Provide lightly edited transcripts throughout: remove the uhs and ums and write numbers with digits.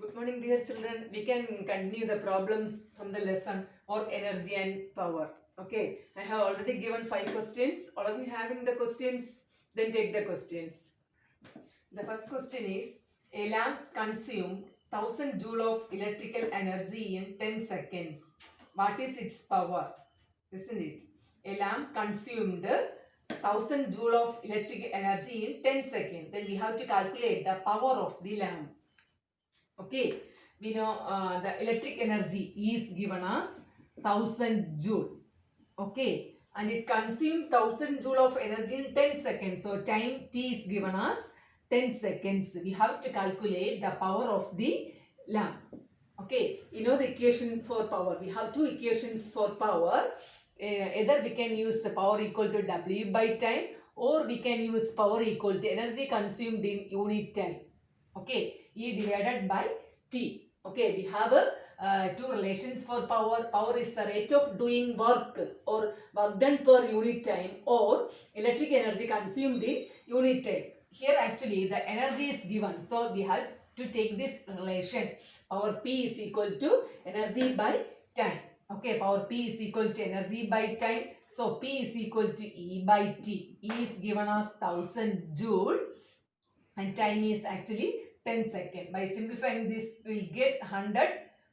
Good morning, dear children. We can continue the problems from the lesson or energy and power. Okay, I have already given 5 questions. All of you having the questions, then take the questions. The first question is, a lamp consumes 1000 joule of electrical energy in 10 seconds. What is its power? Isn't it? A lamp consumed 1000 joule of electric energy in 10 seconds. Then we have to calculate the power of the lamp. Okay, we know the electric energy is given as 1000 joule. Okay, and it consumes 1000 joule of energy in 10 seconds. So time t is given as 10 seconds. We have to calculate the power of the lamp. Okay, you know the equation for power. We have two equations for power. Either we can use the power equal to W by time, or we can use power equal to energy consumed in unit time. Okay, E divided by T. Okay, we have two relations for power. Power is the rate of doing work or work done per unit time, or electric energy consumed in unit time. Here actually the energy is given, so we have to take this relation. Power P is equal to energy by time. Okay, power P is equal to energy by time. So P is equal to E by T. E is given as 1000 joule and time is actually 10 seconds. By simplifying this, we will get 100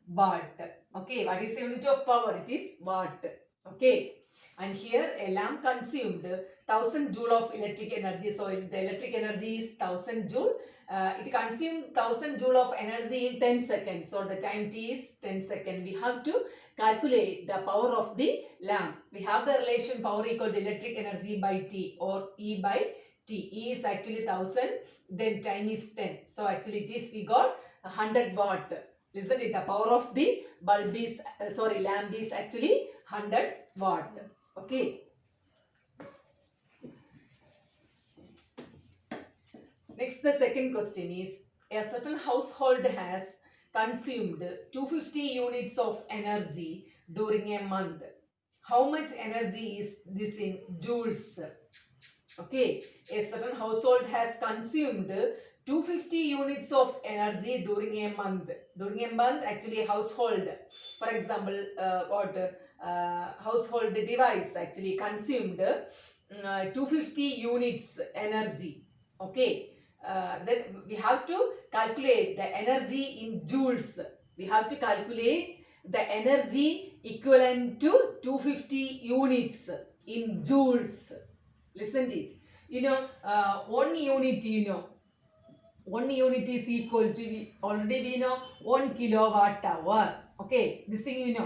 watt. Okay, what is the unit of power? It is watt. Okay, and here a lamp consumed 1000 joule of electric energy. So the electric energy is 1000 joule. It consumed 1000 joule of energy in 10 seconds. So the time t is 10 seconds. We have to calculate the power of the lamp. We have the relation power equal to electric energy by T, or E by T. E is actually 1000, then time is 10. So actually it is, we got 100 watt. Listen to the power of the bulb is, lamp is actually 100 watt. Okay. Next, the second question is, a certain household has consumed 250 units of energy during a month. How much energy is this in joules? Okay, a certain household has consumed 250 units of energy during a month. During a month, actually, a household, for example, household device actually consumed 250 units energy. Okay, then we have to calculate the energy in joules. We have to calculate the energy equivalent to 250 units in joules. Listen to it. One unit, 1 unit is equal to, already we know, 1 kilowatt hour. Okay, this thing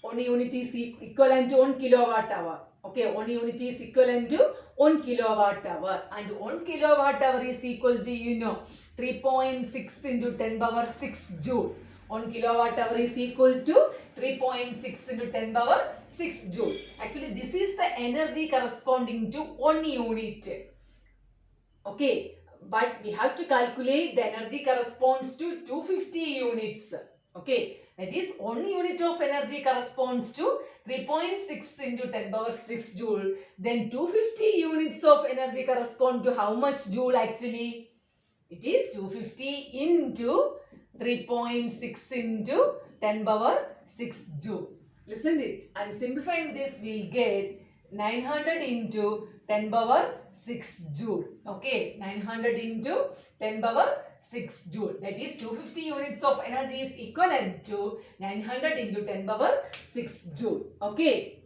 1 unit is equivalent to 1 kilowatt hour. Okay, 1 unit is equivalent to 1 kilowatt hour, and 1 kilowatt hour is equal to 3.6 into 10 power 6 joule. 1 kilowatt hour is equal to 3.6 into 10 power 6 joule. Actually, this is the energy corresponding to 1 unit. Okay, but we have to calculate the energy corresponds to 250 units. Okay, that is 1 unit of energy corresponds to 3.6 into 10 power 6 joule. Then 250 units of energy correspond to how much joule actually? It is 250 into 3.6 into 10 power 6 joule. Listen to it. And simplifying this, we'll get 900 into 10 power 6 joule. Okay, 900 into 10 power 6 joule. That is 250 units of energy is equivalent to 900 into 10 power 6 joule. Okay,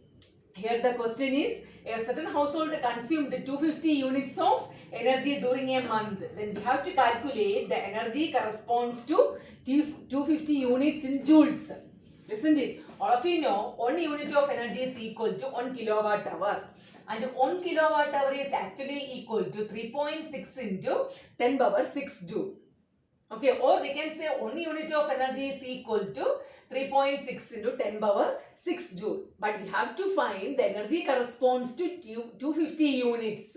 here the question is, a certain household consumed 250 units of energy during a month. Then we have to calculate the energy corresponds to 250 units in joules. Listen to it. All of you know 1 unit of energy is equal to 1 kilowatt hour. And 1 kilowatt hour is actually equal to 3.6 into 10 power 6 joule. Okay, or we can say 1 unit of energy is equal to 3.6 into 10 power 6 joule. But we have to find the energy corresponds to 250 units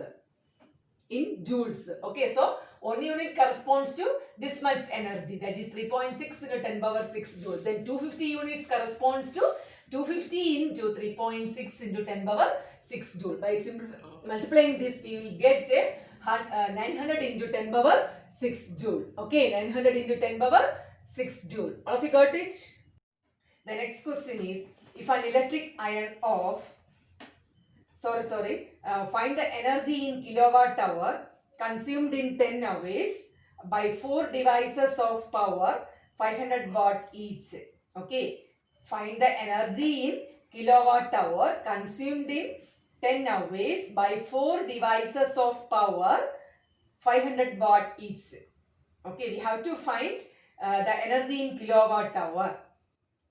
in joules. Okay, so 1 unit corresponds to this much energy, that is 3.6 into 10 power 6 joule. Then 250 units corresponds to 250 into 3.6 into 10 power 6 joule. By multiplying this, we will get 900 into 10 power 6 joule. Okay, 900 into 10 power 6 joule. All of you got it? The next question is, if an electric iron of, find the energy in kilowatt hour consumed in 10 hours by 4 devices of power 500 watt each. Okay, find the energy in kilowatt hour consumed in 10 hours by 4 devices of power 500 watt each. Okay, we have to find the energy in kilowatt hour.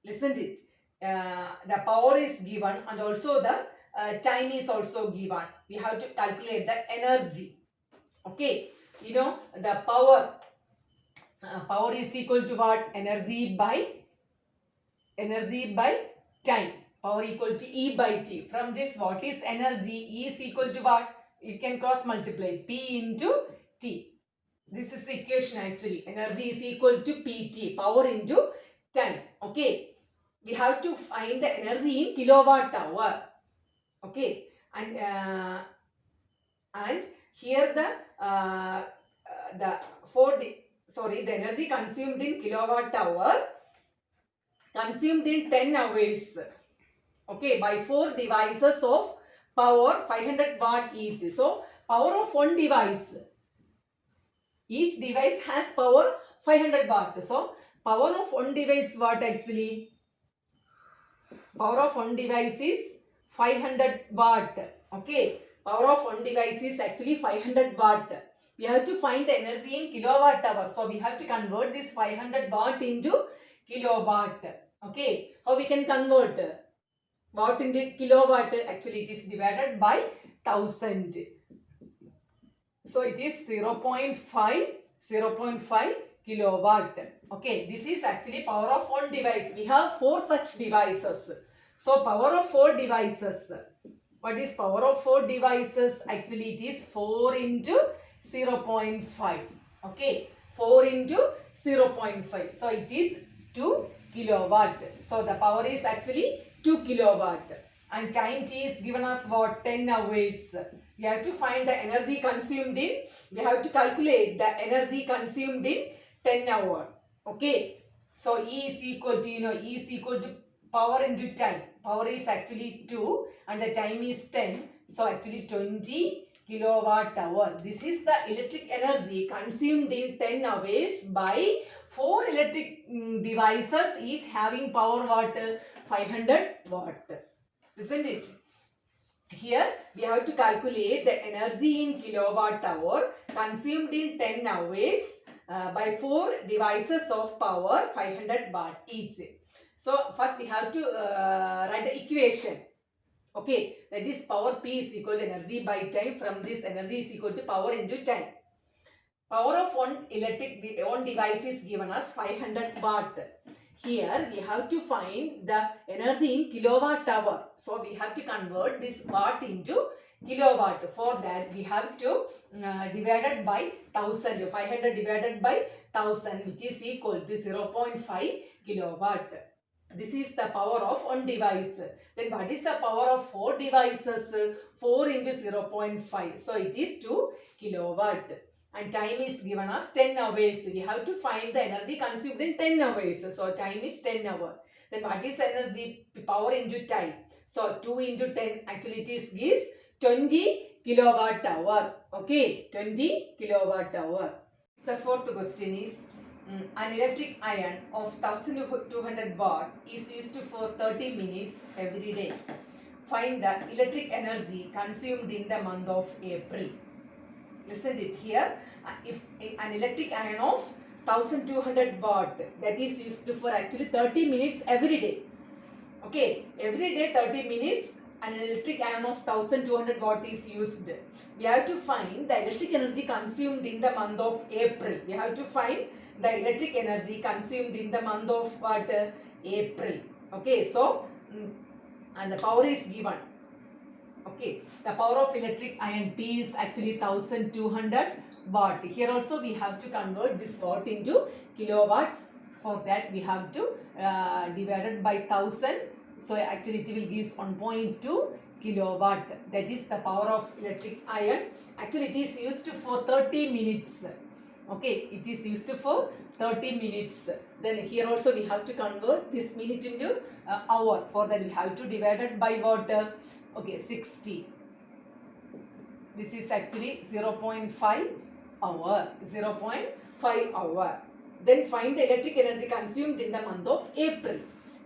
Listen to it. The power is given and also the time is also given. We have to calculate the energy. Okay, you know the power. Power is equal to what? Energy by time. Power equal to E by T. From this, what is energy? E is equal to what? You can cross multiply. P into T. This is the equation actually. Energy is equal to PT. Power into time. Okay. We have to find the energy in kilowatt hour. Okay. And here the energy consumed in kilowatt hour consumed in 10 hours. Okay, by 4 devices of power 500 watt each. So power of one device. Each device has power 500 watt. So power of one device what actually? Power of one device is 500 watt. Okay. Power of one device is actually 500 watt. We have to find the energy in kilowatt hour. So we have to convert this 500 watt into kilowatt. Okay. How we can convert? Watt into kilowatt, actually it is divided by 1000. So it is 0.5 kilowatt. Okay, this is actually power of one device. We have 4 such devices. So power of 4 devices. What is power of 4 devices? Actually it is 4 into 0.5. Okay, 4 into 0.5. So it is 2 kilowatt. So the power is actually 2 kilowatt. And time T is given as what? 10 hours. We have to find the energy consumed in, we have to calculate the energy consumed in 10 hour. Okay. So E is equal to, E is equal to power into time. Power is actually 2 and the time is 10. So actually 20 kilowatt hour. This is the electric energy consumed in 10 hours by 4 electric devices, each having power watt 500 watt. Isn't it? Here we have to calculate the energy in kilowatt hour consumed in 10 hours by 4 devices of power 500 watt each. So first we have to write the equation. Okay, that is power P is equal to energy by time. From this, energy is equal to power into time. Power of one device is given as 500 watt. Here we have to find the energy in kilowatt hour. So we have to convert this watt into kilowatt. For that we have to divide it by 1000. 500 divided by 1000, which is equal to 0.5 kilowatt. This is the power of one device. Then what is the power of 4 devices? 4 into 0.5. So it is 2 kilowatt. And time is given as 10 hours. We have to find the energy consumed in 10 hours. So time is 10 hours. Then what is energy? Power into time. So 2 into 10, actually it gives 20 kilowatt hour. Okay, 20 kilowatt hour. The fourth question is, an electric iron of 1200 watt is used for 30 minutes every day. Find the electric energy consumed in the month of April. Listen to it here. If an electric iron of 1200 watt, that is used for actually 30 minutes every day. Okay, every day 30 minutes an electric iron of 1200 watt is used. We have to find the electric energy consumed in the month of April. We have to find the electric energy consumed in the month of what? April. Okay, so and the power is given. Okay, the power of electric iron P is actually 1200 watt. Here also we have to convert this watt into kilowatts. For that we have to divide it by 1000. So actually it will give 1.2 kilowatt. That is the power of electric iron. Actually it is used for 30 minutes. Okay, it is used for 30 minutes. Then here also we have to convert this minute into hour. For that we have to divide it by what? Okay, 60. This is actually 0.5 hour. 0.5 hour. Then find the electric energy consumed in the month of April.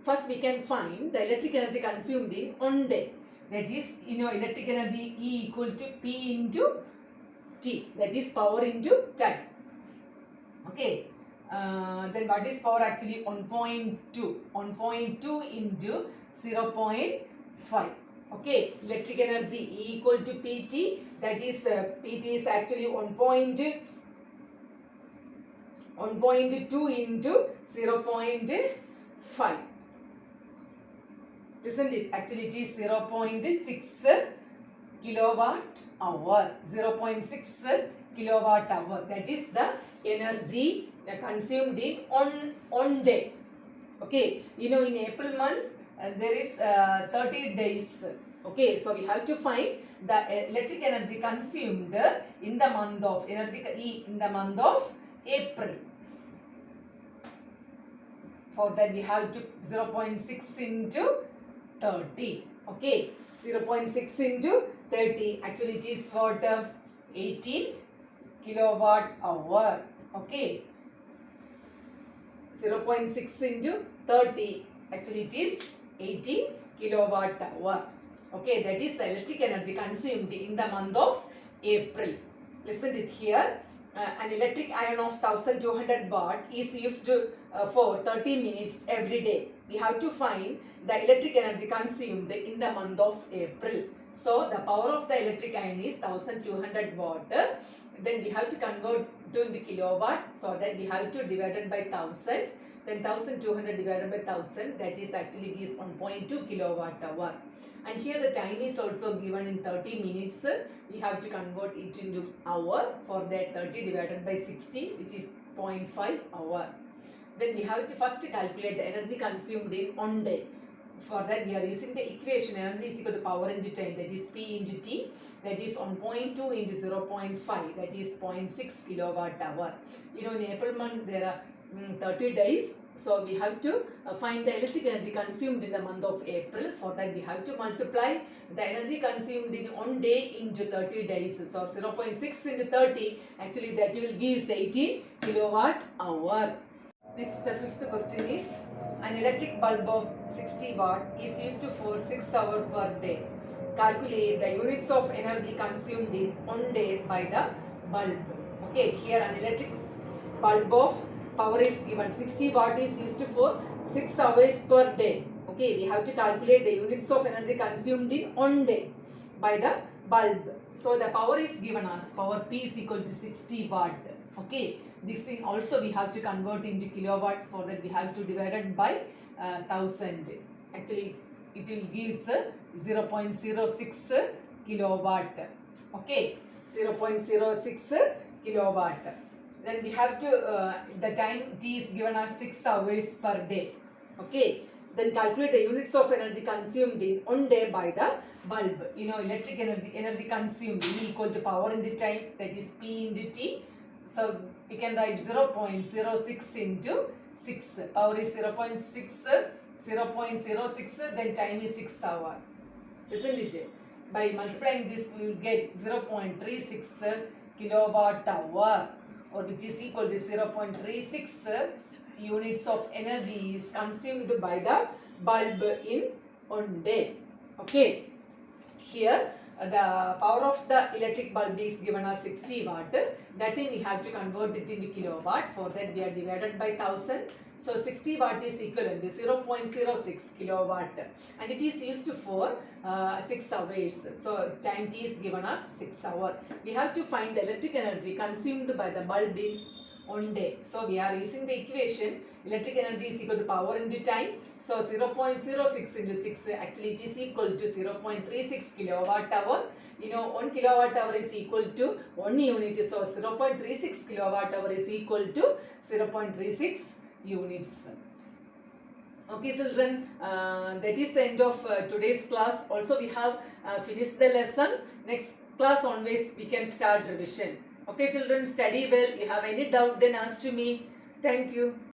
First we can find the electric energy consumed in one day. That is, electric energy E equal to P into T. That is power into time. Okay. Then what is power actually? 1.2. 1.2 into 0.5. Okay. Electric energy E equal to PT. That is, PT is actually 1.2 into 0.5. Isn't it? Actually, it is 0.6 kilowatt hour. 0.6 kilowatt hour. That is the energy consumed in one day. Okay. In April month, there is 30 days. Okay. So, we have to find the electric energy consumed in the month of in the month of April. For that, we have to 0.6 into 30. Okay. 0.6 into 30. Actually, it is what? 18 kilowatt hour. Okay. 0.6 into 30. Actually, it is 18 kilowatt hour. Okay. That is electric energy consumed in the month of April. Listen to it here. An electric iron of 1200 watt is used for 30 minutes every day. We have to find the electric energy consumed in the month of April. So, the power of the electric iron is 1200 watt. Then we have to convert to the kilowatt. So, that we have to divide it by 1000. Then 1200 divided by 1000, that is actually gives 1.2 kilowatt hour. And here the time is also given in 30 minutes. We have to convert it into hour. For that 30 divided by 60, which is 0.5 hour. Then we have to first calculate the energy consumed in one day. For that we are using the equation energy is equal to power into time, that is P into T, that is 1.2 into 0.5, that is 0.6 kilowatt hour. In April month there are 30 days. So we have to find the electric energy consumed in the month of April. For that we have to multiply the energy consumed in one day into 30 days. So 0.6 into 30, actually that will give 18 kilowatt hour. Next, the fifth question is, an electric bulb of 60 watt is used for 6 hours per day. Calculate the units of energy consumed in one day by the bulb. Okay, here an electric bulb of power is given. 60 watt is used for 6 hours per day. Okay, we have to calculate the units of energy consumed in one day by the bulb. So, the power is given as power P is equal to 60 watt. Okay, this thing also we have to convert into kilowatt. For that we have to divide it by 1000. Actually, it will give 0.06 kilowatt. Okay, 0.06 kilowatt. Then we have to, the time T is given as 6 hours per day. Okay. Then calculate the units of energy consumed in one day by the bulb. Electric energy consumed E equal to power in the time, that is P into T. So, we can write 0.06 into 6. Power is 0.06, then time is 6 hours. Isn't it? By multiplying this, we will get 0.36 kilowatt hour, or which is equal to 0.36 units of energy is consumed by the bulb in one day. Okay. Here the power of the electric bulb is given as 60 watt. That thing we have to convert it into kilowatt. For that we are divided by 1000. So 60 watt is equivalent to 0.06 kilowatt, and it is used for 6 hours. So time T is given as 6 hours. We have to find the electric energy consumed by the bulb in one day. So we are using the equation electric energy is equal to power into time. So 0.06 into 6, actually it is equal to 0.36 kilowatt hour. 1 kilowatt hour is equal to 1 unit. So 0.36 kilowatt hour is equal to 0.36 units. Okay children, that is the end of today's class. Also we have finished the lesson. Next class onwards we can start revision. Okay children, study well. You have any doubt then ask to me. Thank you.